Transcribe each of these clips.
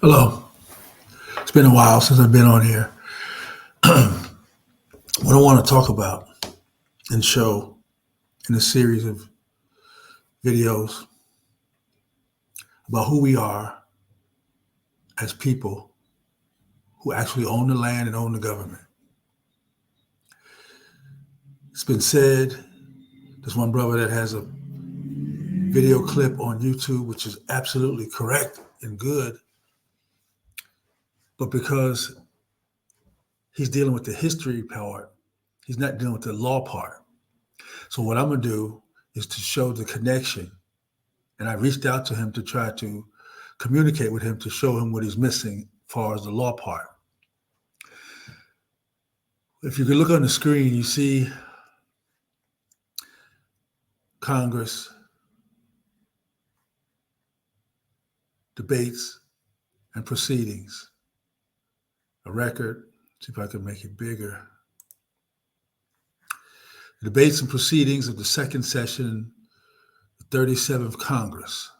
Hello. It's been a while since I've been on here. What I want to talk about and show in a series of videos about who we are as people who actually own the land and own the government. It's been said, there's one brother that has a video clip on YouTube, which is absolutely correct and good, but because he's dealing with the history part, he's not dealing with the law part. So what I'm going to do is to show the connection. And I reached out to him to try to communicate with him to show him what he's missing as far as the law part. If you can look on the screen, you see Congress, debates, and proceedings. A record, see if I can make it bigger. The debates and proceedings of the second session, the 37th Congress.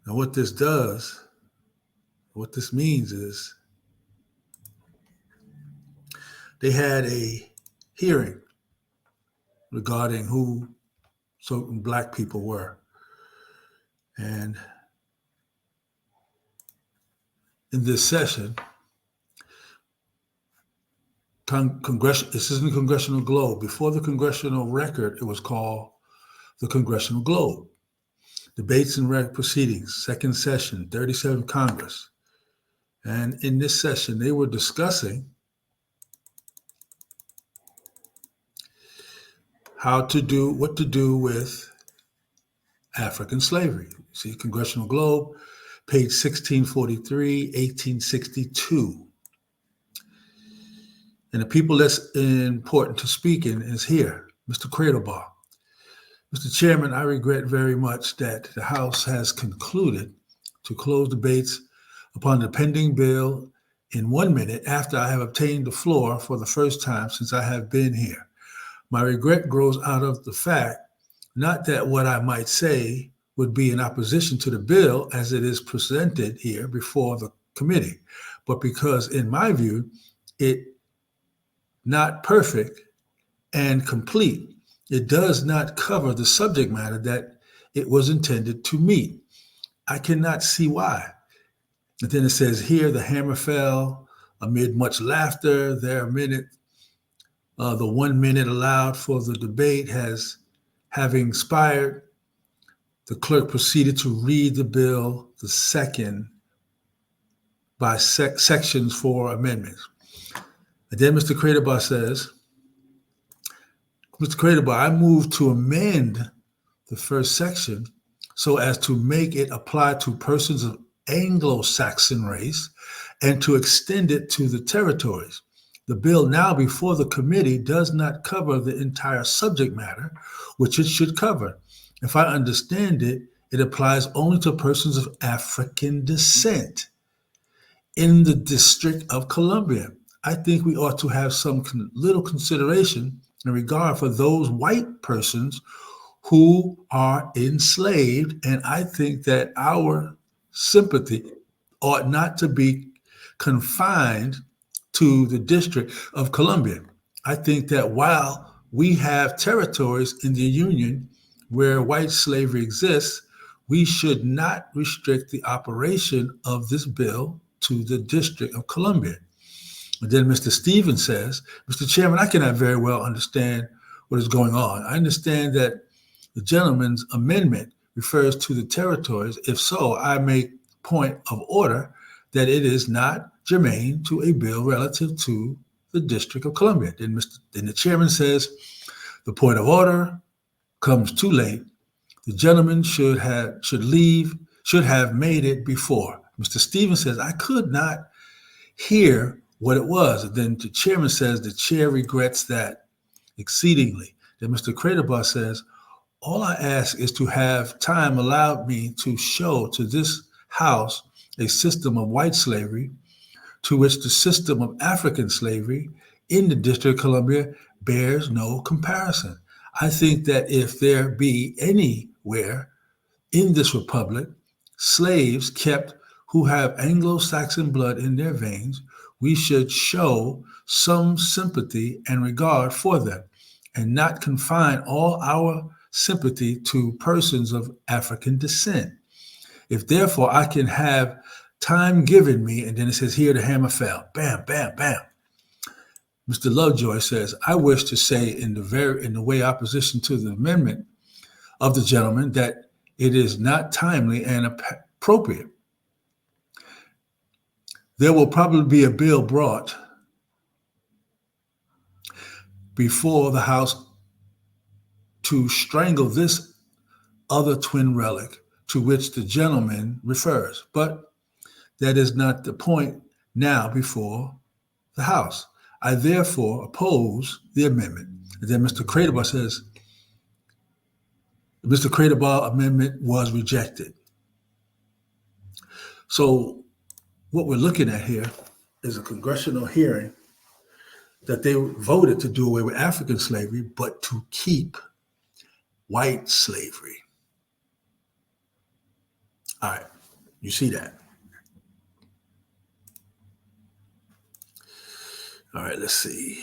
Now what this does, what this means is they had a hearing regarding who certain Black people were. And in this session, this is in the Congressional Globe. Before the Congressional Record, it was called the Congressional Globe. Debates and proceedings, second session, 37th Congress. And in this session, they were discussing what to do with African slavery. See, Congressional Globe, page 1643, 1862. And the people that's important to speaking is here, Mr. Cradlebar. Mr. Chairman, I regret very much that the House has concluded to close debates upon the pending bill in 1 minute after I have obtained the floor for the first time since I have been here. My regret grows out of the fact, not that what I might say would be in opposition to the bill as it is presented here before the committee, but because in my view, it not perfect and complete. It does not cover the subject matter that it was intended to meet. I cannot see why. And then it says here, the hammer fell amid much laughter. The 1 minute allowed for the debate having expired. The clerk proceeded to read the bill, the second by sections for amendments. And then Mr. Cradlebar says, Mr. Cradlebar, I move to amend the first section so as to make it apply to persons of Anglo-Saxon race and to extend it to the territories. The bill now before the committee does not cover the entire subject matter, which it should cover. If I understand it, it applies only to persons of African descent in the District of Columbia. I think we ought to have some little consideration and regard for those white persons who are enslaved, and I think that our sympathy ought not to be confined to the District of Columbia. I think that while we have territories in the Union where white slavery exists, we should not restrict the operation of this bill to the District of Columbia. And then Mr. Stevens says, Mr. Chairman, I cannot very well understand what is going on. I understand that the gentleman's amendment refers to the territories. If so, I make point of order that it is not germane to a bill relative to the District of Columbia. Then the chairman says, the point of order comes too late. The gentleman should have made it before. Mr. Stevens says, I could not hear what it was. And then the chairman says, the chair regrets that exceedingly. Then Mr. Cradlebar says, all I ask is to have time allowed me to show to this House a system of white slavery to which the system of African slavery in the District of Columbia bears no comparison. I think that if there be anywhere in this republic slaves kept who have Anglo-Saxon blood in their veins, we should show some sympathy and regard for them, and not confine all our sympathy to persons of African descent. If therefore I can have time given me, and then it says here the hammer fell, bam, bam, bam. Mr. Lovejoy says, I wish to say in the way opposition to the amendment of the gentleman that it is not timely and appropriate. There will probably be a bill brought before the House to strangle this other twin relic to which the gentleman refers, but that is not the point now before the House. I therefore oppose the amendment. And then Mr. Cradobar says, Mr. Cradobar amendment was rejected. So what we're looking at here is a congressional hearing that they voted to do away with African slavery, but to keep white slavery. All right, you see that. All right, let's see.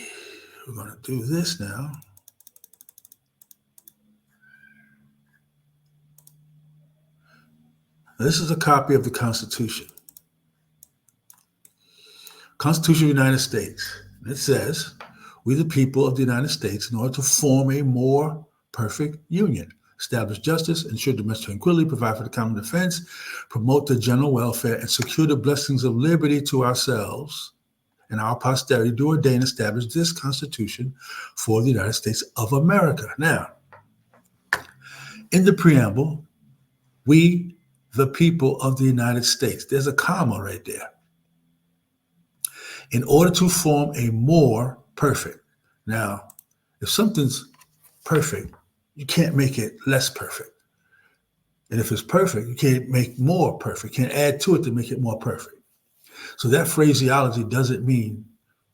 We're going to do this now. This is a copy of the Constitution. Constitution of the United States. It says, we the people of the United States, in order to form a more perfect union, establish justice, ensure domestic tranquility, provide for the common defense, promote the general welfare, and secure the blessings of liberty to ourselves and our posterity, do ordain and establish this Constitution for the United States of America. Now, in the preamble, we the people of the United States. There's a comma right there. In order to form a more perfect. Now, if something's perfect, you can't make it less perfect. And if it's perfect, you can't make more perfect. You can't add to it to make it more perfect. So that phraseology doesn't mean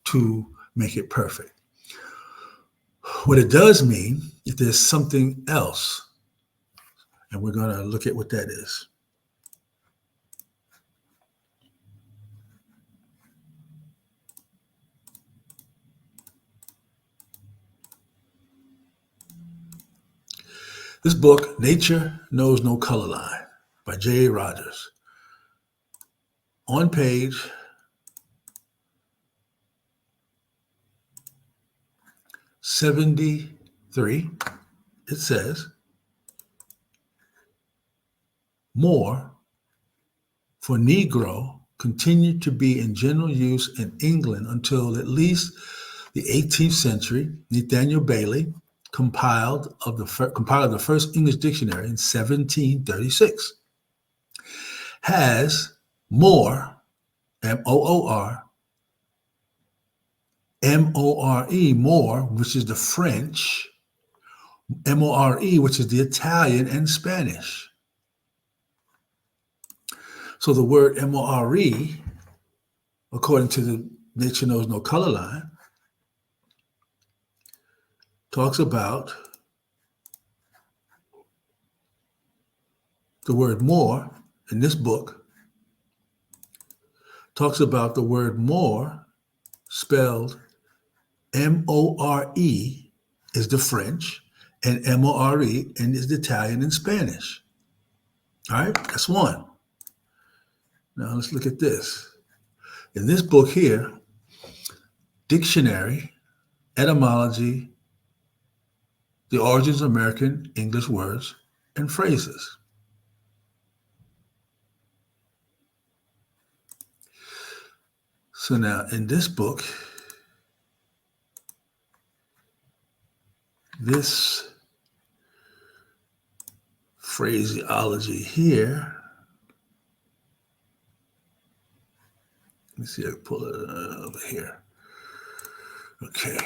to make it perfect. What it does mean, if there's something else, and we're going to look at what that is. This book, Nature Knows No Color Line, by J.A. Rogers. On page 73, it says, Moor for Negro continued to be in general use in England until at least the 18th century. Nathaniel Bailey compiled the first English dictionary in 1736. Has Moor, M-O-O-R, M-O-R-E, Moor, which is the French, M-O-R-E, which is the Italian and Spanish. So the word M-O-R-E, according to the Nature Knows No Color Line, talks about the word more in this book, talks about the word more spelled M-O-R-E is the French and M-O-R-E and is the Italian and Spanish. All right, that's one. Now let's look at this. In this book here, dictionary, etymology, the origins of American English words and phrases. So now in this book, this phraseology here, let me see if I can pull it over here. Okay.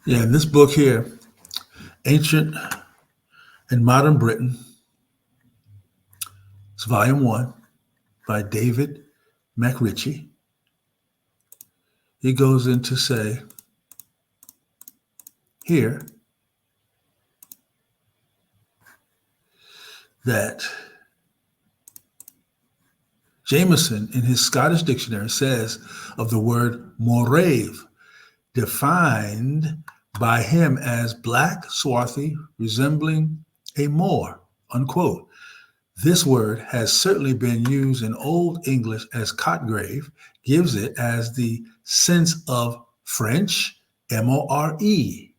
Yeah, in this book here, Ancient and Modern Britain, it's volume 1 by David McRitchie. He goes in to say here that Jameson, in his Scottish dictionary, says of the word morave, defined by him as black, swarthy, resembling a Moor, unquote. This word has certainly been used in Old English as Cotgrave, gives it as the sense of French, M-O-R-E.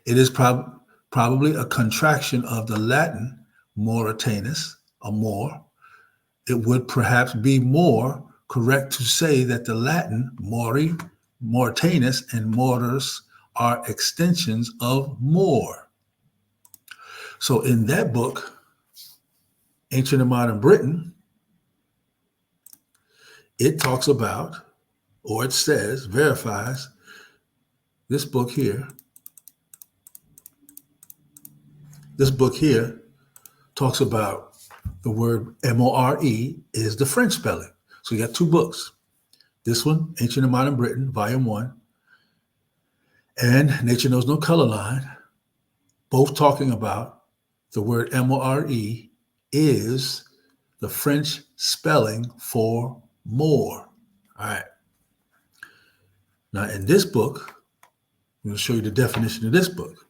It is probably a contraction of the Latin Mauritanus, a Moor. It would perhaps be more correct to say that the Latin Mori, Mauritanus, and Mortis are extensions of Moor. So in that book, Ancient and Modern Britain, it talks about, or it says, verifies, this book here talks about the word M-O-R-E is the French spelling. So you got two books. This one, Ancient and Modern Britain, volume 1, and Nature Knows No Color Line, both talking about the word M-O-R-E is the French spelling for Moor. All right. Now, in this book, I'm going to show you the definition of this book.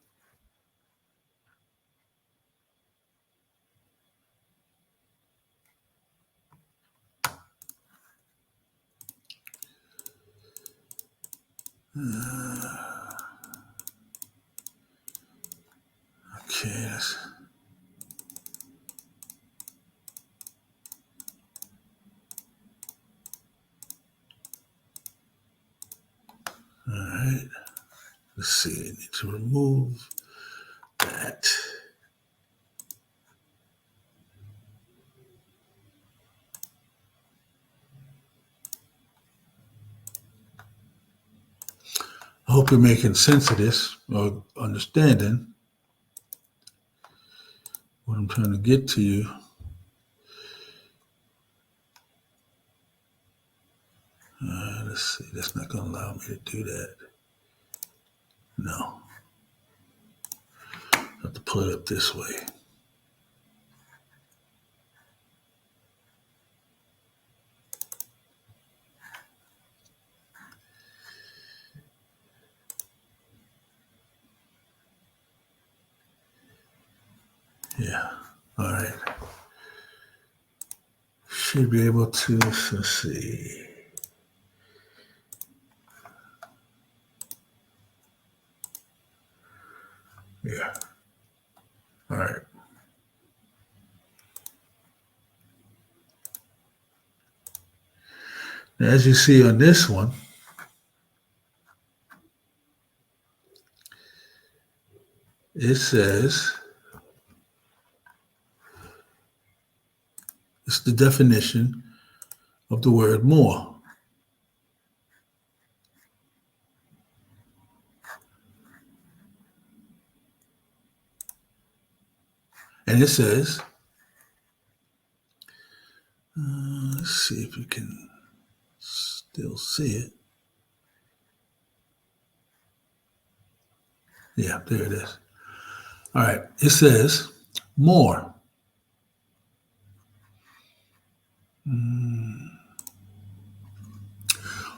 Okay. All right. Let's see. I need to remove that. I hope you're making sense of this or understanding what I'm trying to get to you. Let's see. That's not going to allow me to do that. No. I have to pull it up this way. Yeah. All right. Should be able to, let's see. Yeah. All right. Now, as you see on this one, it says, it's the definition of the word Moor. And it says, let's see if you can still see it. Yeah, there it is. All right. It says, Moor.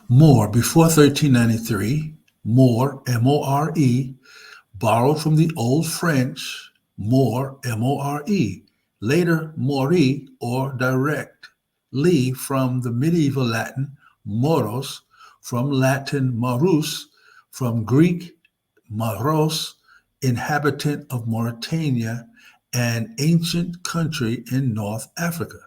Moor, before 1393, Moor, M-O-R-E, borrowed from the Old French, Moor, M-O-R-E, later Mori, or directly from the medieval Latin, Moros, from Latin Marus, from Greek Maros, inhabitant of Mauritania, an ancient country in North Africa.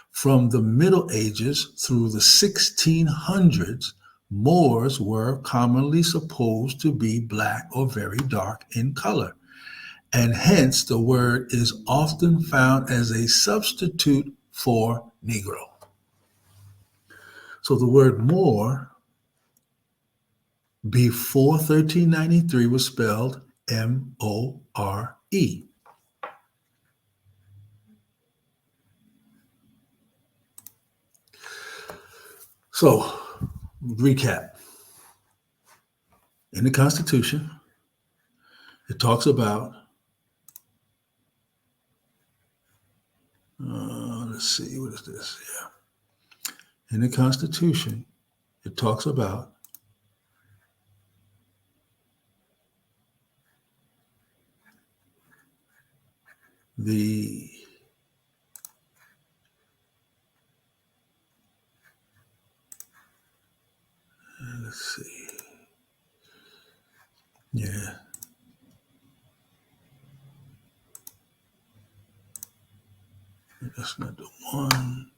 From the Middle Ages through the 1600s, Moors were commonly supposed to be black or very dark in color, and hence the word is often found as a substitute for Negro. So the word Moor before 1393 was spelled M-O-R-E. So, recap. In the Constitution, it talks about, let's see, what is this? Yeah. In the Constitution, it talks about let's see. Yeah. That's not the one.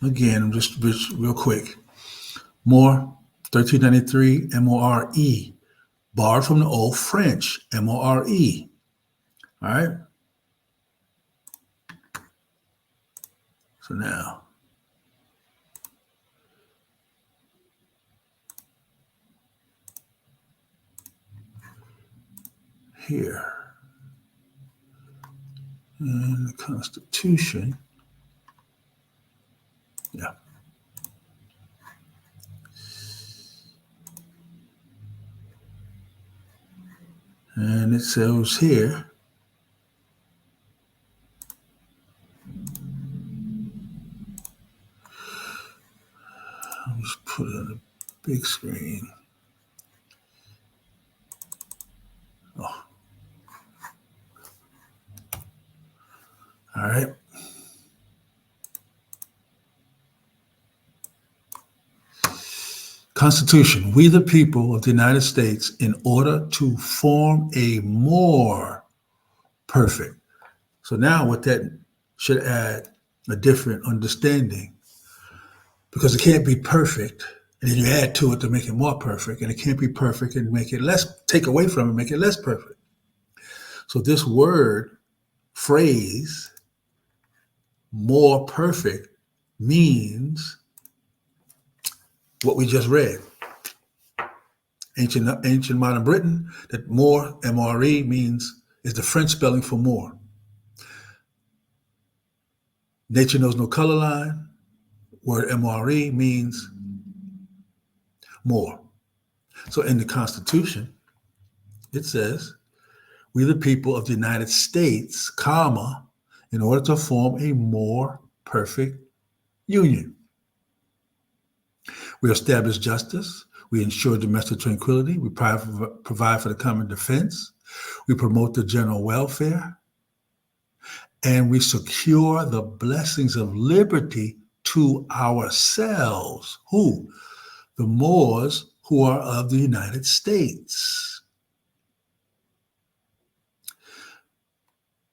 Again, I'm just real quick. Moor, 1393, M-O-R-E. Borrowed from the Old French, M-O-R-E. All right? So now, here, in the Constitution, yeah. And it says here, I'll just put it on the big screen. Oh. All right. Constitution. We the people of the United States, in order to form a more perfect. So now what that should add a different understanding, because it can't be perfect, and then you add to it to make it more perfect, and it can't be perfect and make it less, take away from it, make it less perfect. So this word, phrase, more perfect, means what we just read. Ancient modern Britain, that more, M-R-E, means is the French spelling for more. Nature knows no color line. Word M-R-E means more. So in the Constitution, it says, we the people of the United States, comma, in order to form a more perfect union. We establish justice. We ensure domestic tranquility. We provide for the common defense. We promote the general welfare. And we secure the blessings of liberty to ourselves. Who? The Moors who are of the United States.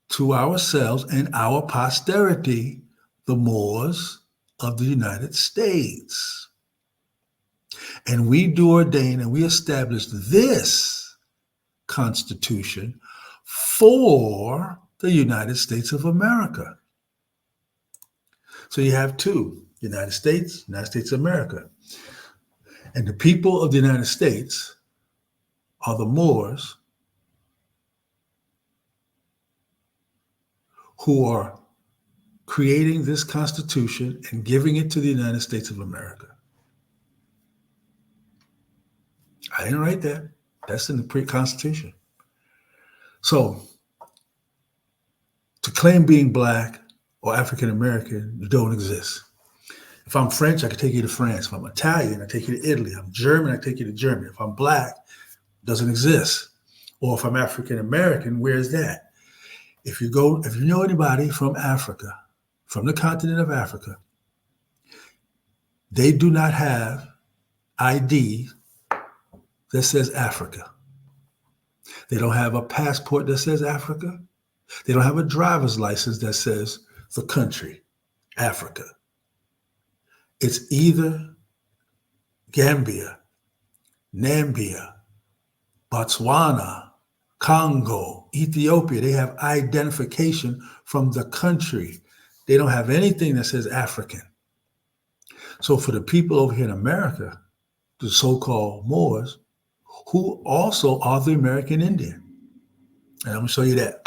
To ourselves and our posterity, the Moors of the United States. And we do ordain and we establish this Constitution for the United States of America. So you have two, United States of America. And the people of the United States are the Moors who are creating this Constitution and giving it to the United States of America. I didn't write that. That's in the pre-Constitution. So, to claim being Black or African American, you don't exist. If I'm French, I can take you to France. If I'm Italian, I take you to Italy. I'm German, I take you to Germany. If I'm Black, it doesn't exist. Or if I'm African American, where is that? If you know anybody from Africa, from the continent of Africa, they do not have ID that says Africa. They don't have a passport that says Africa. They don't have a driver's license that says the country, Africa. It's either Gambia, Namibia, Botswana, Congo, Ethiopia. They have identification from the country. They don't have anything that says African. So for the people over here in America, the so-called Moors, who also are the American Indian. And I'm going to show you that.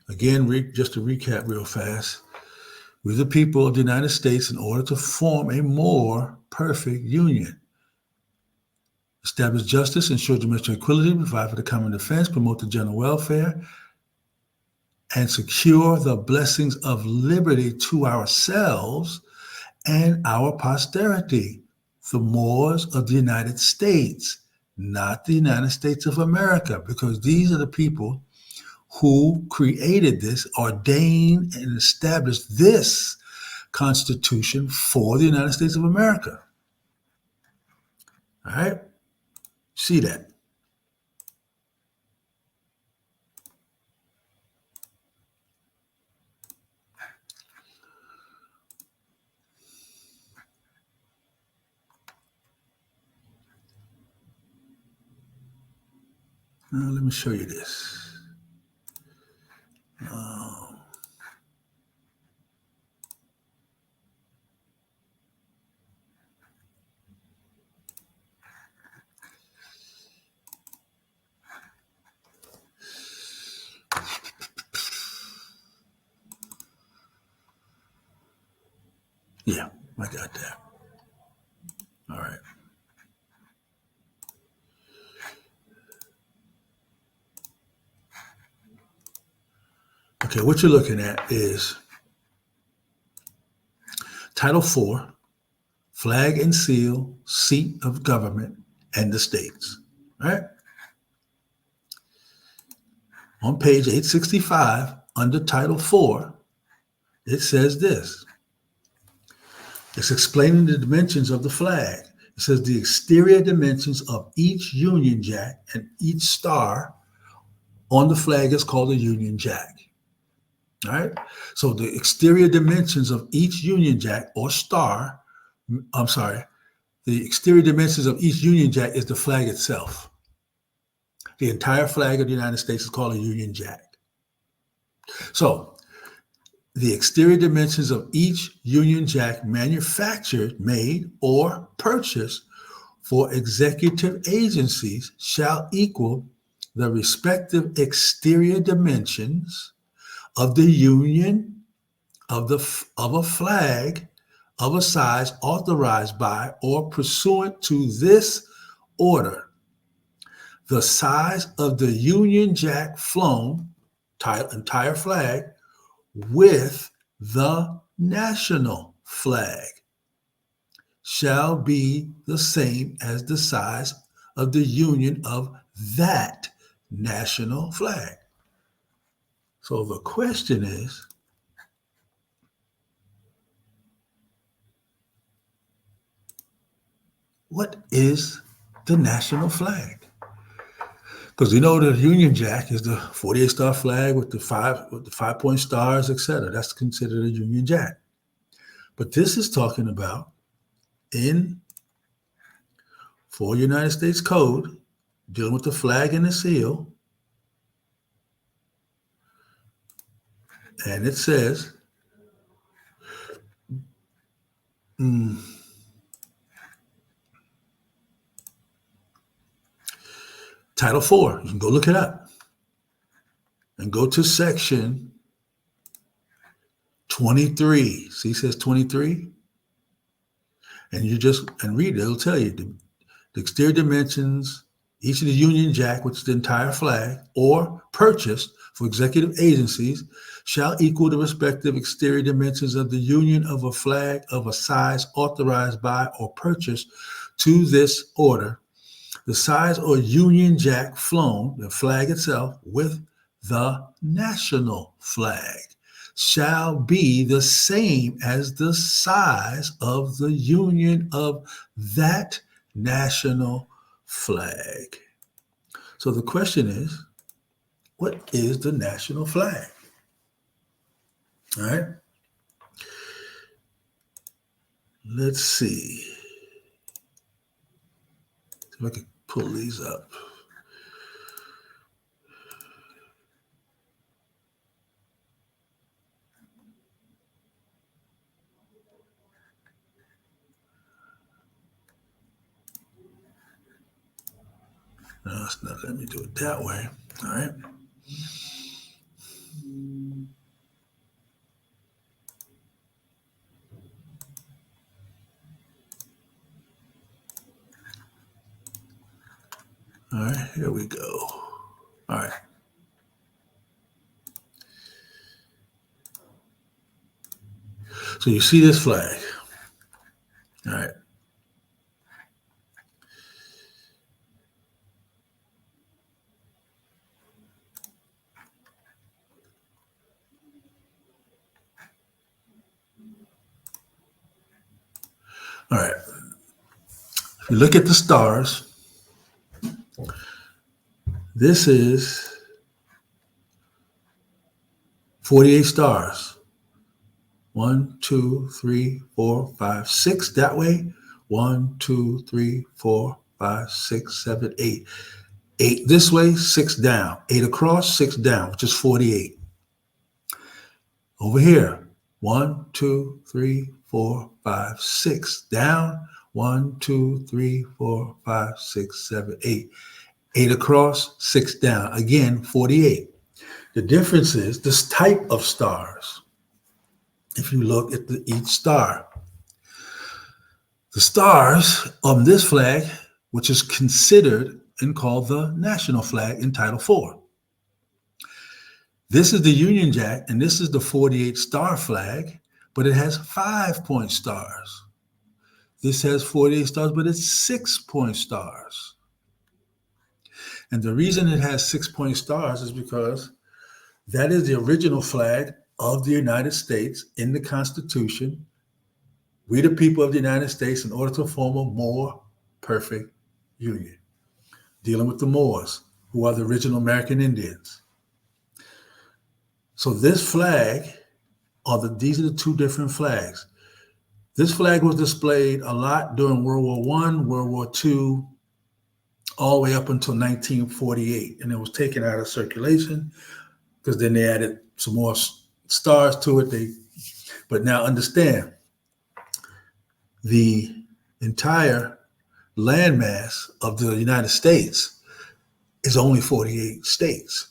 Again, just to recap real fast, we're the people of the United States in order to form a more perfect union. Establish justice, ensure domestic equality, provide for the common defense, promote the general welfare, and secure the blessings of liberty to ourselves and our posterity, the Moors of the United States, not the United States of America, because these are the people who created this, ordained and established this Constitution for the United States of America. All right? See that. Now, let me show you this. Yeah, I got that. All right. Okay, what you're looking at is Title IV, Flag and Seal, Seat of Government, and the States. All right? On page 865, under Title IV, it says this. It's explaining the dimensions of the flag. It says the exterior dimensions of each Union Jack and each star on the flag is called a Union Jack. All right? So the exterior dimensions of each Union Jack or star, the exterior dimensions of each Union Jack is the flag itself. The entire flag of the United States is called a Union Jack. So the exterior dimensions of each Union Jack manufactured, made, or purchased for executive agencies shall equal the respective exterior dimensions of the union of a flag of a size authorized by or pursuant to this order. The size of the Union Jack flown, entire flag, with the national flag shall be the same as the size of the union of that national flag. So the question is, what is the national flag? Because you know the Union Jack is the 48-star flag with the 5-point stars, etc. That's considered a Union Jack. But this is talking about for United States Code, dealing with the flag and the seal. And it says, Title IV, you can go look it up. And go to section 23. See, it says 23? And you just read it. It'll tell you the exterior dimensions, each of the Union Jack, which is the entire flag, or purchased for executive agencies, shall equal the respective exterior dimensions of the union of a flag of a size authorized by or purchased to this order. The size or Union Jack flown, the flag itself, with the national flag shall be the same as the size of the union of that national flag. So the question is, what is the national flag? All right. Let's see. See if I can pull these up. No, it's not letting me do it that way. All right. All right, here we go. All right. So you see this flag. All right. All right. If you look at the stars, this is 48 stars. 1, 2, 3, 4, 5, 6 that way. 1, 2, 3, 4, 5, 6, 7, 8. 8 this way, 6 down. 8 across, 6 down, which is 48. Over here, 1, 2, 3, 4, 5, 6 down. 1, 2, 3, 4, 5, 6, 7, 8. 8 across, 6 down. Again, 48. The difference is this type of stars. If you look at each star, the stars on this flag, which is considered and called the national flag in Title IV. This is the Union Jack, and this is the 48 star flag, but it has 5-point stars. This has 48 stars, but it's 6-point stars. And the reason it has 6-point stars is because that is the original flag of the United States in the Constitution. We, the people of the United States, in order to form a more perfect union, dealing with the Moors, who are the original American Indians. So this flag, these are the two different flags. This flag was displayed a lot during World War I, World War II, all the way up until 1948. And it was taken out of circulation because then they added some more stars to it. But now understand, the entire landmass of the United States is only 48 states.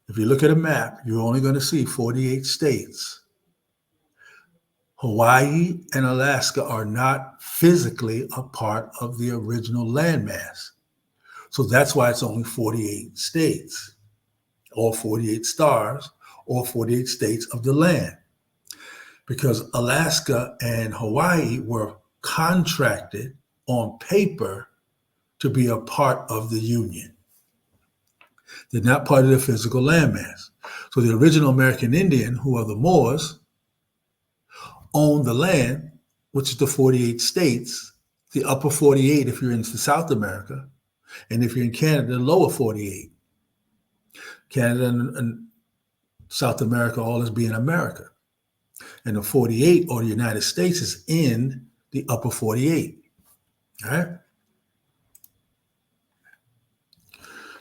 If you look at a map, you're only going to see 48 states. Hawaii and Alaska are not physically a part of the original landmass. So that's why it's only 48 states, or 48 stars, or 48 states of the land. Because Alaska and Hawaii were contracted on paper to be a part of the Union. They're not part of the physical landmass. So the original American Indian, who are the Moors, owned the land, which is the 48 states, the upper 48 if you're in South America, and if you're in Canada, the lower 48. Canada and South America, all is being America. And the 48, or the United States, is in the upper 48. All right?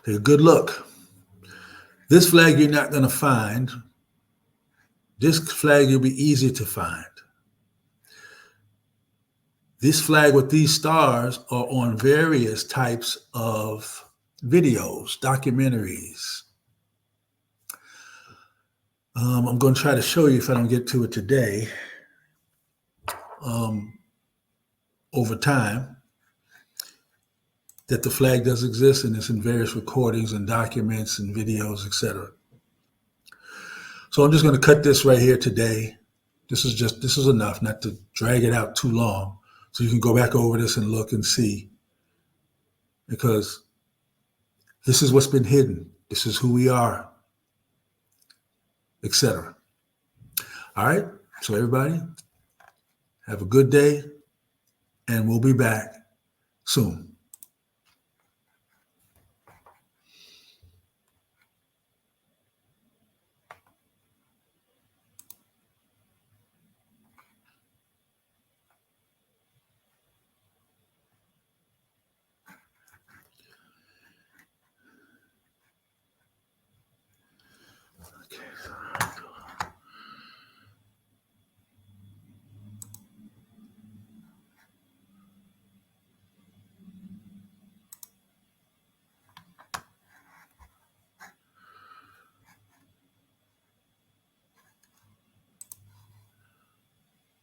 Take a good look. This flag you're not going to find. This flag will be easy to find. This flag with these stars are on various types of videos, documentaries. I'm going to try to show you, if I don't get to it today, over time, that the flag does exist, and it's in various recordings and documents and videos, etc. So I'm just going to cut this right here today. This is enough, not to drag it out too long, so you can go back over this and look and see, because this is what's been hidden. This is who we are, etc. All right. So everybody, have a good day, and we'll be back soon.